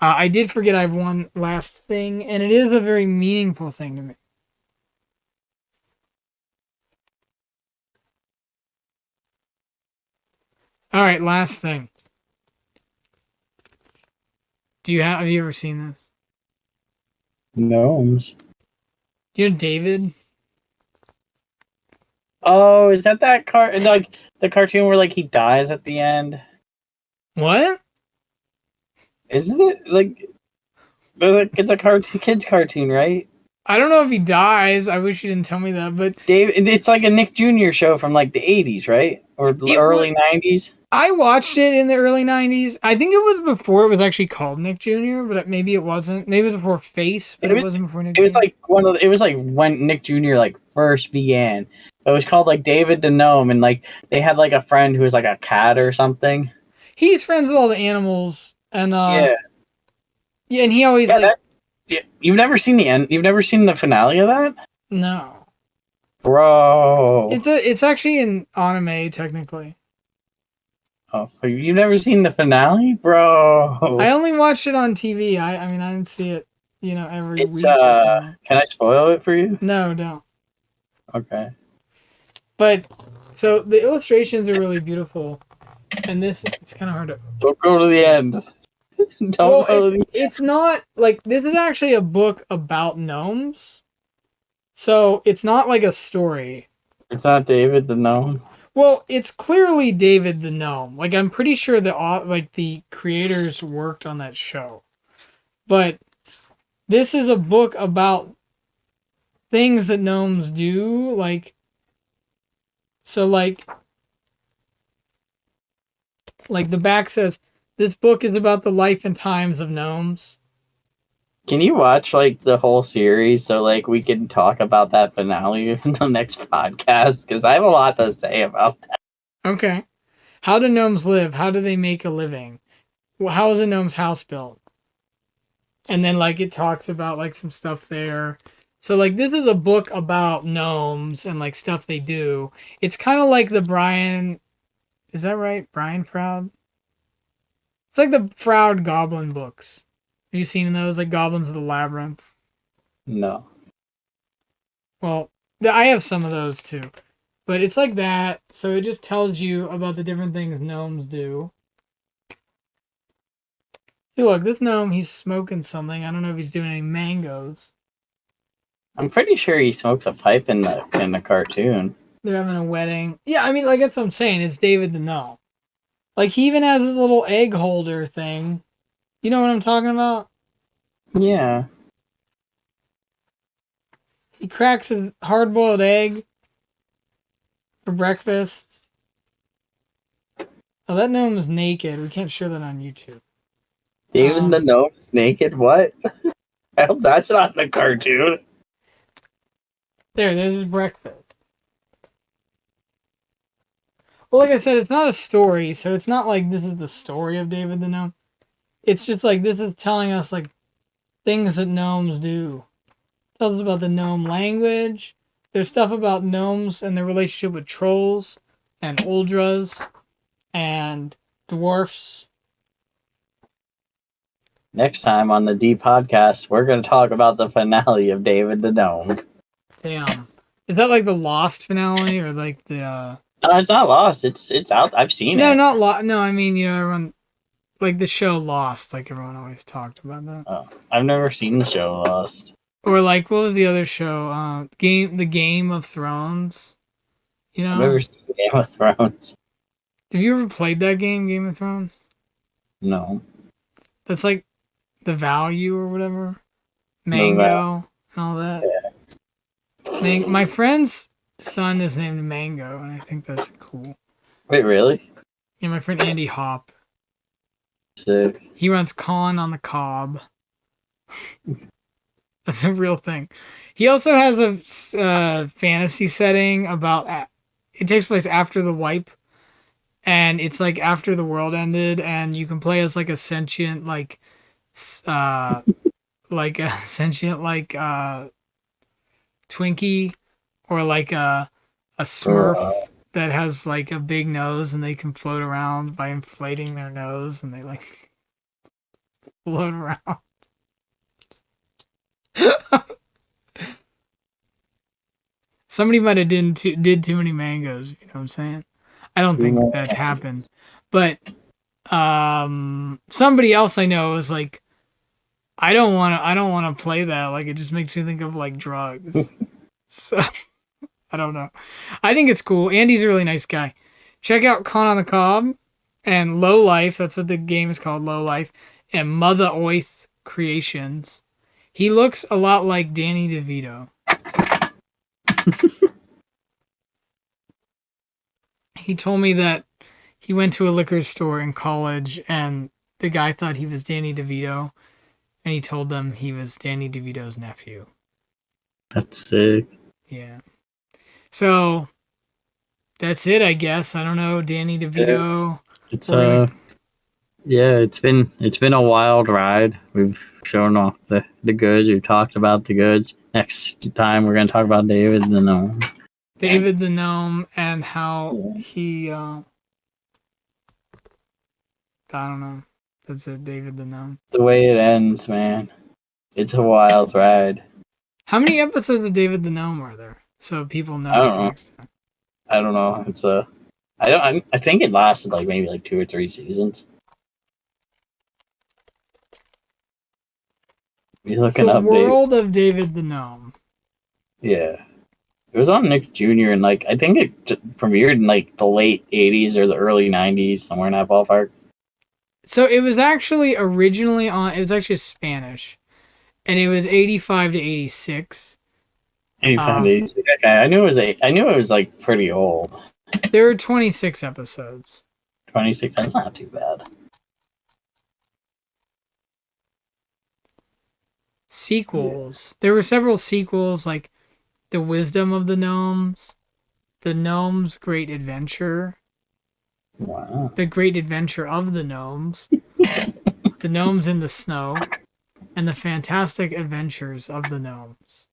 I did forget I have one last thing, and it is a very meaningful thing to me. All right, last thing. Have you ever seen this? Gnomes. You know David? Oh, is that like the cartoon where like he dies at the end? What? Isn't it like it's a kids cartoon, right? I don't know if he dies. I wish you didn't tell me that, but Dave, it's like a Nick Jr. show from like the 80s, right? Or early 90s. I watched it in the early 90s. I think it was before it was actually called Nick Jr., but maybe it wasn't. Maybe it was before Face, but it wasn't before Nick Jr. It was like it was like when Nick Jr. like first began. It was called like David the Gnome, and like they had like a friend who was like a cat or something. He's friends with all the animals, and Yeah, and he always you've never seen the end. You've never seen the finale of that, no, bro. it's actually an anime technically. Oh, you've never seen the finale, bro? I only watched it on TV. I mean I didn't see it, every It's week or so. Can I spoil it for you? No, don't. Okay. But so the illustrations are really beautiful, and it's kind of hard to. Don't go to the end. Don't go to the. It's not like this is actually a book about gnomes, so it's not like a story. It's not David the Gnome. Well, it's clearly David the Gnome. Like I'm pretty sure the creators worked on that show. But this is a book about things that gnomes do, like the back says this book is about the life and times of gnomes. Can you watch like the whole series so like we can talk about that finale in the next podcast? Because I have a lot to say about that. Okay. How do gnomes live? How do they make a living? Well, how is a gnome's house built? And then like it talks about like some stuff there. So like this is a book about gnomes and like stuff they do. It's kind of like the Brian, is that right? Brian Froud? It's like the Froud Goblin books. Have you seen those? Like Goblins of the Labyrinth? No. Well, I have some of those too. But it's like that. So it just tells you about the different things gnomes do. Hey, look, this gnome, he's smoking something. I don't know if he's doing any mangoes. I'm pretty sure he smokes a pipe in the cartoon. They're having a wedding. Yeah, I mean, like, that's what I'm saying. It's David the Gnome. Like, he even has his little egg holder thing. You know what I'm talking about? Yeah. He cracks a hard-boiled egg for breakfast. Oh, that gnome is naked. We can't show that on YouTube. David the Gnome is naked? What? I hope that's not in the cartoon. There's his breakfast. Well, like I said, it's not a story, so it's not like this is the story of David the Gnome. It's just like this is telling us like things that gnomes do. It tells us about the gnome language. There's stuff about gnomes and their relationship with trolls and uldras and dwarfs. Next time on the D podcast, we're going to talk about the finale of David the Gnome. Damn. Is that like the Lost finale or like the No, it's not Lost. It's out. I've seen it. No, not Lost. No, I mean, everyone like the show Lost, like everyone always talked about that. Oh, I've never seen the show Lost. Or like what was the other show? The Game of Thrones. I've never seen Game of Thrones. Have you ever played that Game of Thrones? No. That's like the value or whatever. Mango and all that. Yeah. My friend's son is named Mango, and I think that's cool. Wait, really? Yeah, my friend Andy Hop. Sick. He runs Con on the Cob. That's a real thing. He also has a fantasy setting about. It takes place after the wipe, and it's like after the world ended, and you can play as like a sentient like Twinkie, or like a Smurf that has like a big nose and they can float around by inflating their nose and they like float around. Somebody might have did too many mangoes, you know what I'm saying? I don't think that happened. But somebody else I know is like, I don't wanna play that. Like it just makes me think of like drugs. So I don't know. I think it's cool. Andy's a really nice guy. Check out Con on the Cob and Low Life. That's what the game is called, Low Life. And Mother Oith Creations. He looks a lot like Danny DeVito. He told me that he went to a liquor store in college and the guy thought he was Danny DeVito. And he told them he was Danny DeVito's nephew. That's sick. Yeah. So that's it, I guess. I don't know, Danny DeVito. Yeah. It's been a wild ride. We've shown off the goods. We've talked about the goods. Next time we're gonna talk about David the Gnome. David the Gnome and how he I don't know. That's it, David the Gnome. The way it ends, man. It's a wild ride. How many episodes of David the Gnome are there? So people know. Next time. I don't know. I think it lasted like maybe like 2 or 3 seasons. You're looking up The World of David the Gnome. Yeah. It was on Nick Jr. and like I think it premiered in like the late 80s or the early 90s, somewhere in that ballpark. So it was actually originally it was actually Spanish. And it was 85 to 86. 85 to 86. Okay, I knew it was like pretty old. There were 26 episodes. 26, that's not too bad. Sequels. There were several sequels like The Wisdom of the Gnomes, The Gnomes' Great Adventure, Wow. The Great Adventure of the Gnomes, The Gnomes in the Snow, and The Fantastic Adventures of the Gnomes.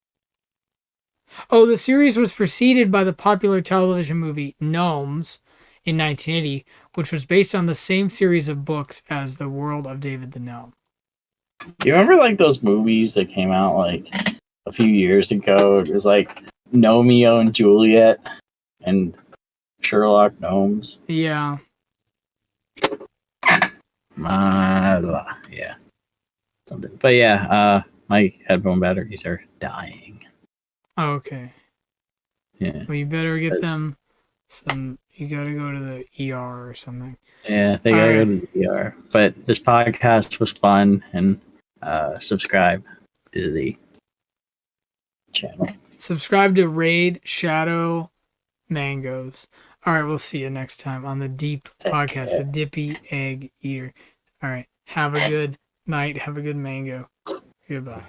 Oh, the series was preceded by the popular television movie Gnomes in 1980, which was based on the same series of books as The World of David the Gnome. Do you remember like those movies that came out like a few years ago? It was like Gnomeo and Juliet and Sherlock Gnomes. Yeah. Yeah. Something. But yeah, my headphone batteries are dying. Oh, okay. Yeah. Well, you better get them you gotta go to the ER or something. Yeah, they gotta go to the ER. But this podcast was fun, and subscribe to the channel. Subscribe to Raid Shadow Mangoes. All right, we'll see you next time on the Deep Podcast, the Dippy Egg Eater. All right, have a good night. Have a good mango. Goodbye.